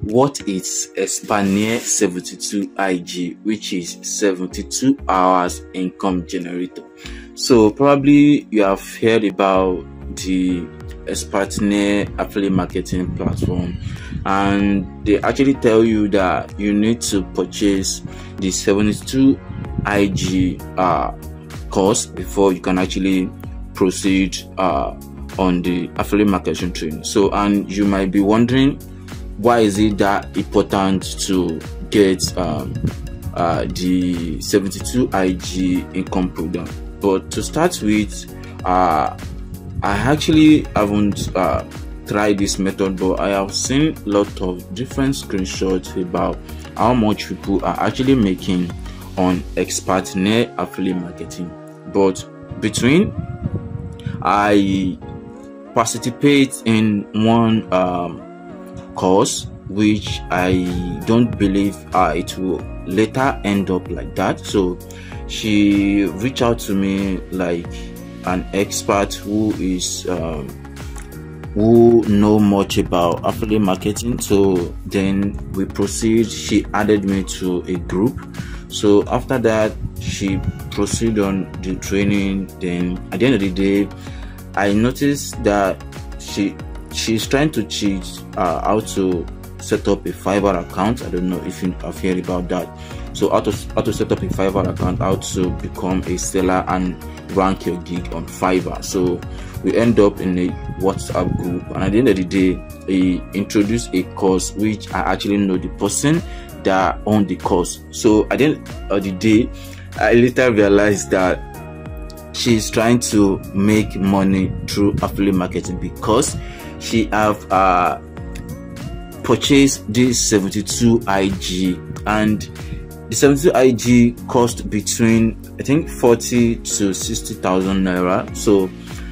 what is Expertnaire 72IG, which is 72 hours income generator. So probably you have heard about the Expertnaire affiliate marketing platform, and they actually tell you that you need to purchase the 72IG course before you can actually proceed on the affiliate marketing training. So, and you might be wondering, why is it that important to get the 72IG income program? But to start with, I actually haven't tried this method, but I have seen a lot of different screenshots about how much people are actually making on Expertnaire affiliate marketing. But between I participate in one course, which I don't believe it will later end up like that. So she reached out to me like an expert who is who know much about affiliate marketing. So then we proceed. She added me to a group. So after that, she proceeded on the training. Then at the end of the day, I noticed that she's trying to teach how to set up a Fiverr account. I don't know if you have heard about that. So how to set up a Fiverr account, how to become a seller and rank your gig on Fiverr. So we end up in a WhatsApp group, and at the end of the day, he introduced a course which I actually know the person that owned the course. So at the end of the day, I later realized that she's trying to make money through affiliate marketing because she have purchased this 72IG, and the 72IG cost between I think 40 to 60,000 naira. So,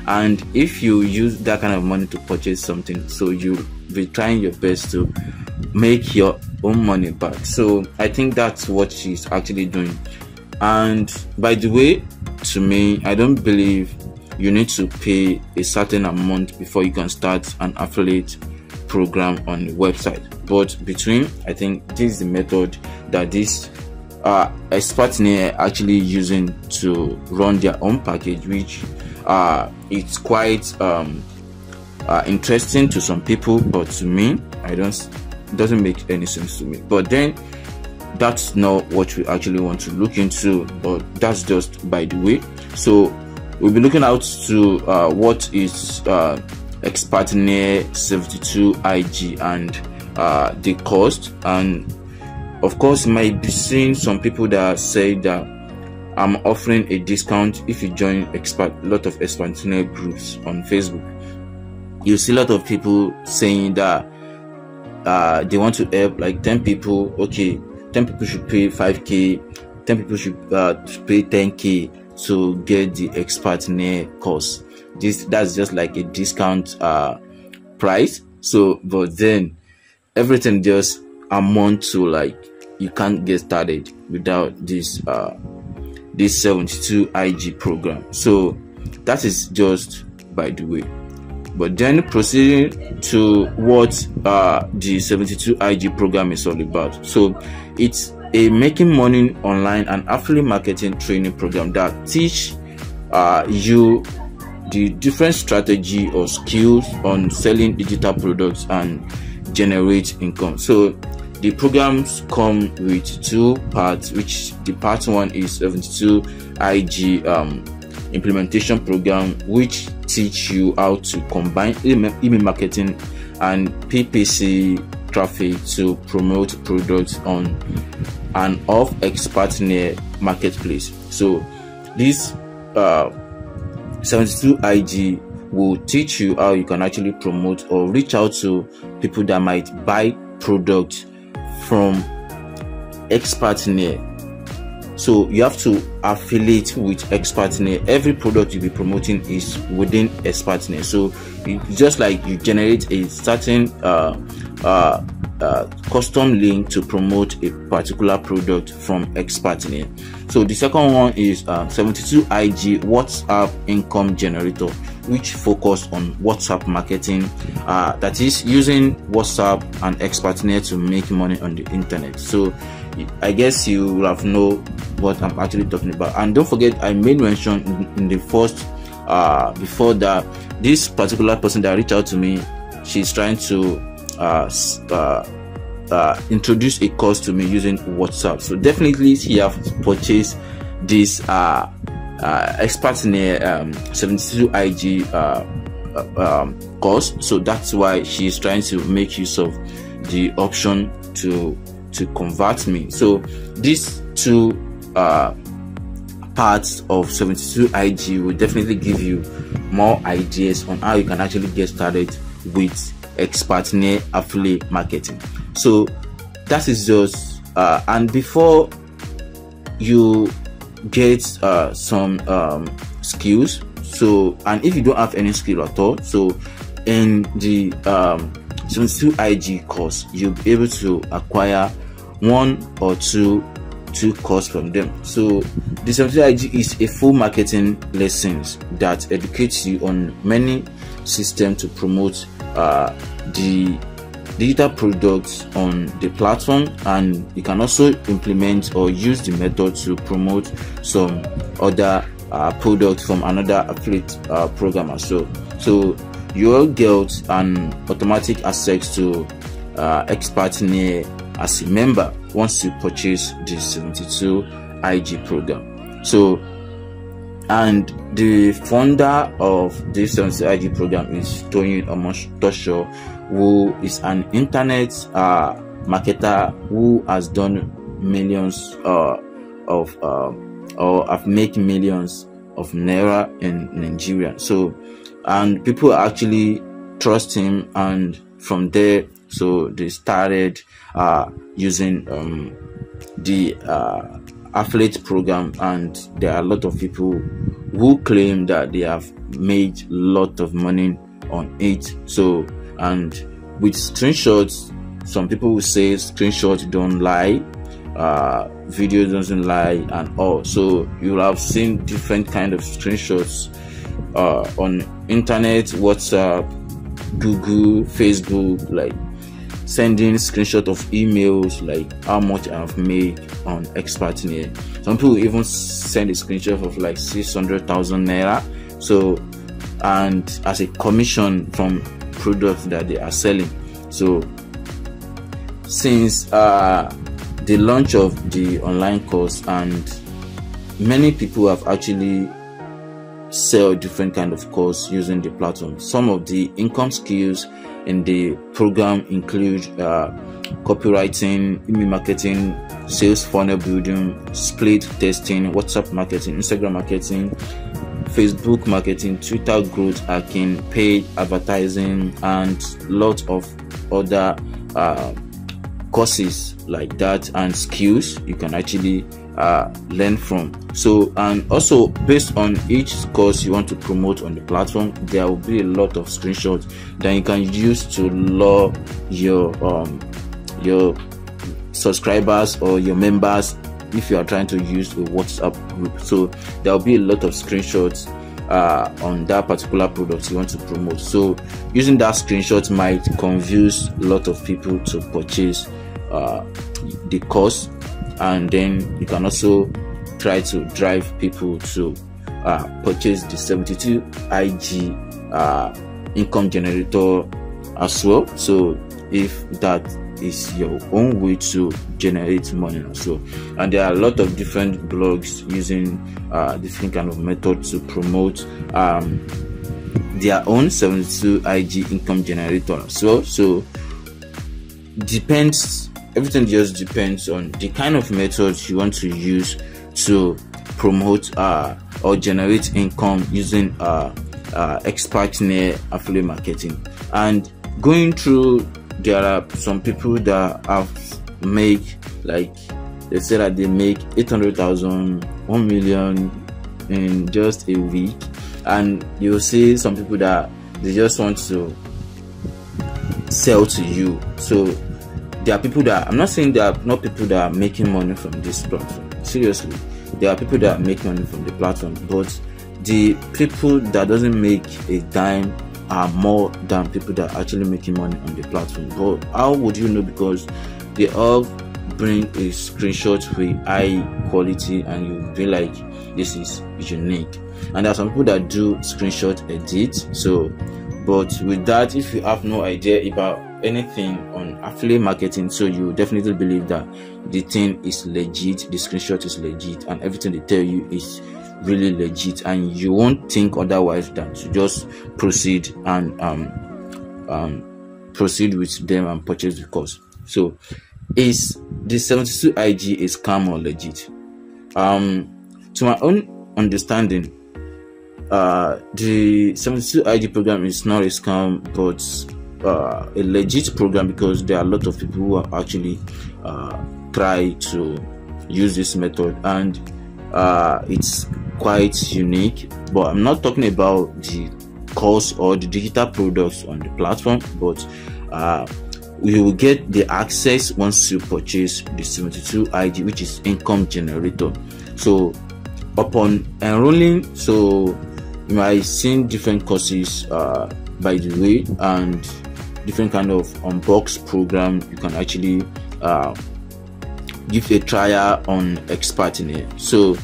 and if you use that kind of money to purchase something, so you'll be trying your best to make your own money back. So I think that's what she's actually doing. And by the way, to me, I don't believe you need to pay a certain amount before you can start an affiliate program on the website. But between, I think this is the method that this Expertnaire actually using to run their own package, which it's quite interesting to some people, but to me, it doesn't make any sense to me. But then that's not what we actually want to look into, but that's just by the way. So we'll be looking out to what is Expertnaire 72IG and the cost. And of course, you might be seeing some people that say that I'm offering a discount if you join a lot of Expertnaire groups on Facebook. You see a lot of people saying that they want to help like 10 people. Okay, 10 people should pay 5k, 10 people should pay 10k to get the Expertnaire course. That's just like a discount price. So but then everything just amount to like you can't get started without this 72IG program. So that is just by the way. But then proceeding to what the 72IG program is all about. So it's a making money online and affiliate marketing training program that teach you the different strategy or skills on selling digital products and generate income. So the programs come with two parts, which the part one is 72IG implementation program, which teach you how to combine email marketing and PPC traffic to promote products on and off Expertnaire marketplace. So this 72IG will teach you how you can actually promote or reach out to people that might buy products from Expertnaire. So you have to affiliate with Expertnaire. Every product you'll be promoting is within Expertnaire. So it's just like you generate a certain custom link to promote a particular product from Expertnaire. So the second one is 72IG WhatsApp income generator. which focus on WhatsApp marketing, that is using WhatsApp and Expertnaire to make money on the internet. So I guess you will have know what I'm actually talking about. And don't forget, I made mention in the first before that this particular person that reached out to me, she's trying to introduce a course to me using WhatsApp. So definitely she have purchased this Expertnaire 72IG course. So that's why she's trying to make use of the option to convert me. So these two parts of 72IG will definitely give you more ideas on how you can actually get started with Expertnaire affiliate marketing. So that is just and before you get some skills, so, and if you don't have any skill at all, so in the 72IG course you'll be able to acquire one or two courses from them. So the 72IG is a full marketing lessons that educates you on many systems to promote the digital products on the platform, and you can also implement or use the method to promote some other products from another affiliate programmer. So you'll get an automatic access to Expertnaire as a member once you purchase the 72IG program. So, and the founder of this 72IG program is Tony Omotosho, who is an internet marketer who has done millions or have made millions of naira in Nigeria. So, and people actually trust him, and from there, so they started using the affiliate program, and there are a lot of people who claim that they have made a lot of money on it. So, and with screenshots, some people will say screenshots don't lie, video doesn't lie, and all. So you'll have seen different kind of screenshots on internet, WhatsApp, Google, Facebook, like sending screenshot of emails like how much I've made on Expertnaire. Some people even send a screenshot of like 600,000 naira. So, and as a commission from products that they are selling. So since the launch of the online course, and many people have actually sell different kind of course using the platform. Some of the income skills in the program include copywriting, email marketing, sales funnel building, split testing, WhatsApp marketing, Instagram marketing, Facebook marketing, Twitter growth hacking, paid advertising, and lots of other courses like that, and skills you can actually learn from. So, and also based on each course you want to promote on the platform, there will be a lot of screenshots that you can use to lure your subscribers or your members if you are trying to use a WhatsApp group. So there will be a lot of screenshots on that particular product you want to promote. So using that screenshot might confuse a lot of people to purchase the course, and then you can also try to drive people to purchase the 72IG income generator as well. So if that is your own way to generate money also. And there are a lot of different blogs using different kind of methods to promote their own 72IG income generator as well. So depends, everything just depends on the kind of methods you want to use to promote or generate income using Expertnaire affiliate marketing. And going through, there are some people that have make, like they say that they make 800,000, 1 million in just a week, and you'll see some people that they just want to sell to you. So there are people that, I'm not saying there are not people that are making money from this platform, seriously, there are people that make money from the platform, but the people that doesn't make a dime are more than people that are actually making money on the platform. But how would you know? Because they all bring a screenshot with high quality and you feel like this is unique. And there are some people that do screenshot edit. So but with that, if you have no idea about anything on affiliate marketing, so you definitely believe that the thing is legit, the screenshot is legit, and everything they tell you is really legit, and you won't think otherwise than to just proceed and proceed with them and purchase the course. So is the 72IG a scam or legit? To my own understanding, the 72IG program is not a scam but a legit program, because there are a lot of people who are actually try to use this method, and it's quite unique. But I'm not talking about the course or the digital products on the platform, but you will get the access once you purchase the 72IG, which is income generator. So upon enrolling, so you might see different courses by the way, and different kind of unbox program. You can actually give a trial on Expertnaire. So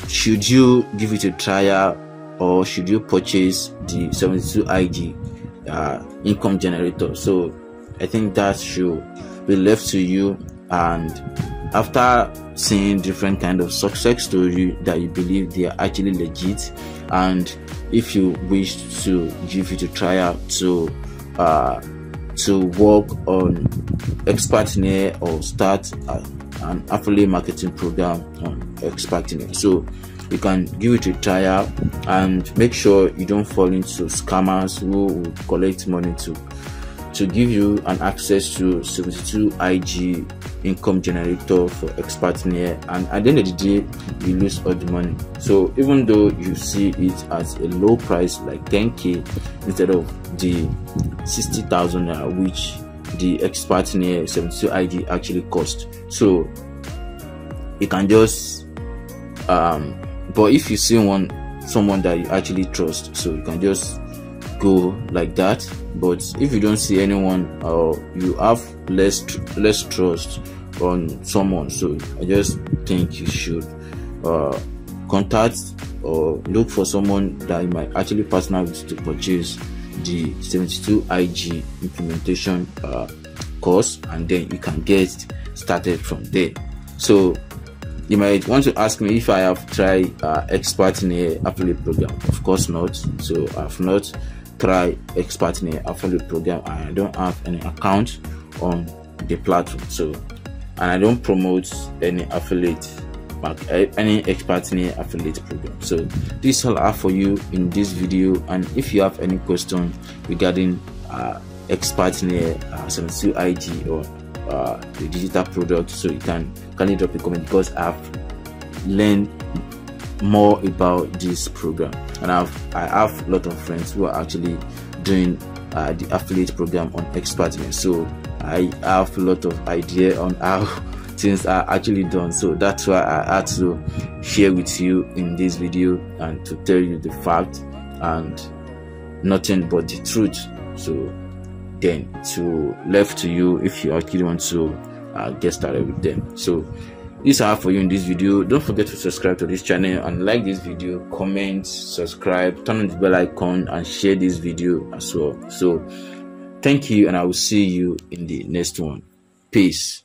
should you give it a trial, or should you purchase the 72IG income generator? So I think that should be left to you, and after seeing different kind of success story that you believe they are actually legit, and if you wish to give it a trial to work on Expertnaire or start an affiliate marketing program on Expertnaire, so you can give it a trial and make sure you don't fall into scammers who will collect money to give you an access to 72IG income generator for Expertnaire, and at the end of the day you lose all the money. So even though you see it as a low price like 10k instead of the 60,000 which the Expertnaire 72IG actually cost, so you can just but if you see someone that you actually trust, so you can just go like that. But if you don't see anyone, or you have less trust on someone, so I just think you should contact or look for someone that you might actually partner with to purchase the 72IG implementation course, and then you can get started from there. So you might want to ask me if I have tried Expertnaire affiliate program. Of course not. So I've not tried Expertnaire affiliate program. I don't have any account on the platform, so, and I don't promote any affiliate any Expertnaire affiliate program. So this is all I have for you in this video, and if you have any question regarding Expertnaire 72IG or the digital product, so you can kindly drop a comment, because I've learned more about this program, and I have a lot of friends who are actually doing the affiliate program on Expertnaire, so I have a lot of idea on how things are actually done. So that's why I had to share with you in this video and to tell you the fact and nothing but the truth. So then to left to you if you actually want to get started with them. So this is all for you in this video. Don't forget to subscribe to this channel and like this video, comment, subscribe, turn on the bell icon, and share this video as well. So thank you, and I will see you in the next one. Peace.